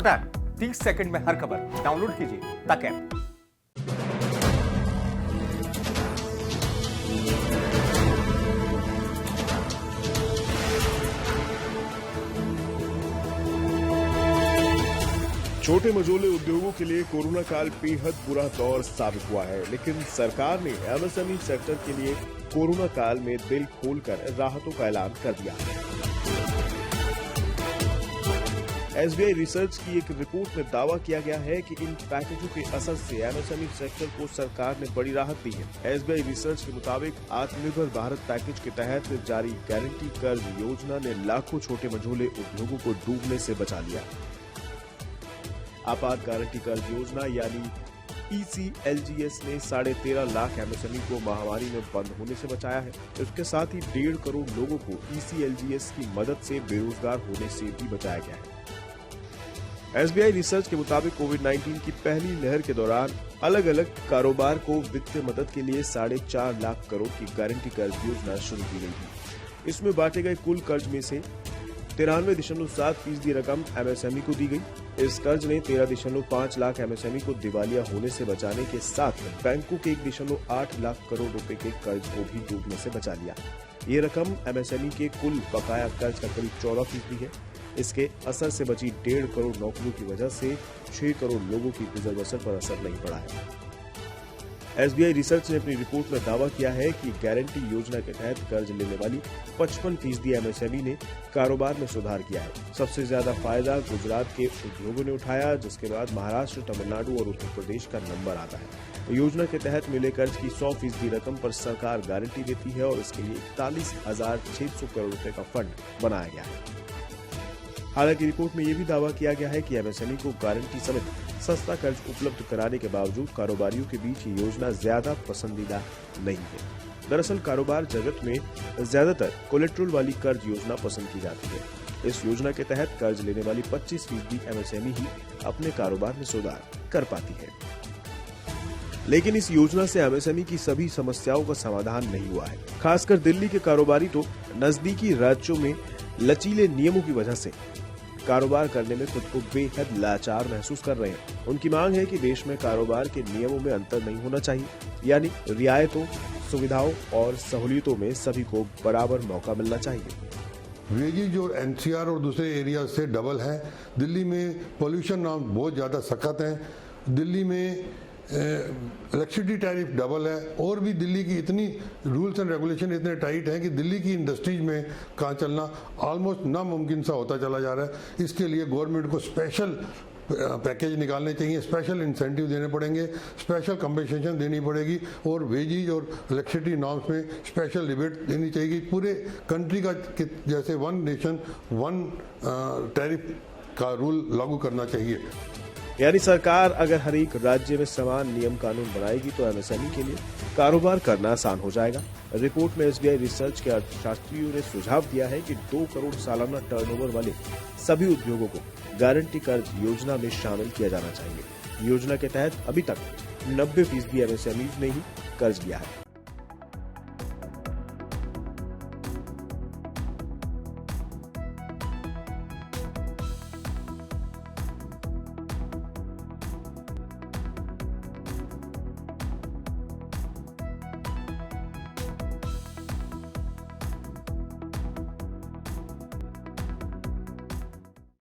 फटाक 30 सेकंड में हर खबर डाउनलोड कीजिए तक ऐप। छोटे मझोले उद्योगों के लिए कोरोना काल बेहद बुरा दौर साबित हुआ है, लेकिन सरकार ने एमएसएमई सेक्टर के लिए कोरोना काल में दिल खोलकर राहतों का ऐलान कर दिया है। एसबीआई रिसर्च की एक रिपोर्ट में दावा किया गया है कि इन पैकेजों के असर से एमएसएमई सेक्टर को सरकार ने बड़ी राहत दी है। एसबीआई रिसर्च के मुताबिक आत्मनिर्भर भारत पैकेज के तहत जारी गारंटी कर्ज योजना ने लाखों छोटे मझोले उद्योगों को डूबने से बचा लिया। आपात गारंटी कर्ज योजना यानी ECLGS ने 13.5 लाख एमएसएमई को महामारी में बंद होने से बचाया है। इसके साथ ही 1.5 करोड़ लोगों को ECLGS की मदद से बेरोजगार होने से भी बचाया गया है। एसबीआई रिसर्च के मुताबिक कोविड-19 की पहली लहर के दौरान अलग अलग कारोबार को वित्तीय मदद के लिए 4.5 लाख करोड़ की गारंटी कर्ज योजना शुरू की गई थी। इसमें बांटे गए कुल कर्ज में से 93.7% रकम एमएसएमई को दी गई। इस कर्ज ने 13.5 लाख एमएसएमई को दिवालिया होने से बचाने के साथ बैंकों के 1.8 लाख करोड़ रुपए के कर्ज को भी डूबने से बचा लिया। ये रकम एमएसएमई के कुल बकाया कर्ज का करीब 14% है। इसके असर से बची 1.5 करोड़ नौकरियों की वजह से 6 करोड़ लोगों की गुजर बसर पर असर नहीं पड़ा है। एसबीआई रिसर्च ने अपनी रिपोर्ट में दावा किया है कि गारंटी योजना के तहत कर्ज लेने वाली 55% एमएसएमई ने कारोबार में सुधार किया है। सबसे ज्यादा फायदा गुजरात के उद्योगों ने उठाया, जिसके बाद महाराष्ट्र, तमिलनाडु और उत्तर प्रदेश का नंबर आता है। योजना के तहत मिले कर्ज की 100% रकम पर सरकार गारंटी देती है और इसके लिए 41,600 करोड़ रुपए का फंड बनाया गया है। हालांकि रिपोर्ट में यह भी दावा किया गया है कि एमएसएमई को गारंटी समेत सस्ता कर्ज उपलब्ध कराने के बावजूद कारोबारियों के बीच ये योजना ज्यादा पसंदीदा नहीं है। दरअसल कारोबार जगत में ज्यादातर कोलेट्रल वाली कर्ज योजना पसंद की जाती है। इस योजना के तहत कर्ज लेने वाली 25% एमएसएमई ही अपने कारोबार में सुधार कर पाती है। लेकिन इस योजना से एमएसएमई की सभी समस्याओं का समाधान नहीं हुआ है। खासकर दिल्ली के कारोबारी तो नजदीकी राज्यों में लचीले नियमों की वजह से कारोबार करने में खुद को बेहद लाचार महसूस कर रहे हैं। उनकी मांग है कि देश में कारोबार के नियमों में अंतर नहीं होना चाहिए, यानी रियायतों, सुविधाओं और सहूलियतों में सभी को बराबर मौका मिलना चाहिए। वेजेज और एनसीआर और दूसरे एरिया से डबल है। दिल्ली में पोल्यूशन नॉर्म बहुत ज़्यादा सख्त हैं। दिल्ली में इलेक्ट्रिसिटी टैरिफ डबल है और भी दिल्ली की इतनी रूल्स एंड रेगुलेशन इतने टाइट हैं कि दिल्ली की इंडस्ट्रीज में काम चलना ऑलमोस्ट नामुमकिन सा होता चला जा रहा है। इसके लिए गवर्नमेंट को स्पेशल पैकेज निकालने चाहिए, स्पेशल इंसेंटिव देने पड़ेंगे, स्पेशल कंपनसेशन देनी पड़ेगी और वेजेज और इलेक्ट्रिसिटी नॉर्म्स में स्पेशल रिबेट देनी चाहिए। पूरे कंट्री का जैसे वन नेशन वन टैरिफ का रूल लागू करना चाहिए। यानी सरकार अगर हर एक राज्य में समान नियम कानून बनाएगी तो एमएसएमई के लिए कारोबार करना आसान हो जाएगा। रिपोर्ट में एसबीआई रिसर्च के अर्थशास्त्रियों ने सुझाव दिया है कि 2 करोड़ सालाना टर्नओवर वाले सभी उद्योगों को गारंटी कर्ज योजना में शामिल किया जाना चाहिए। योजना के तहत अभी तक 90% एमएसएमई ने ही कर्ज लिया है।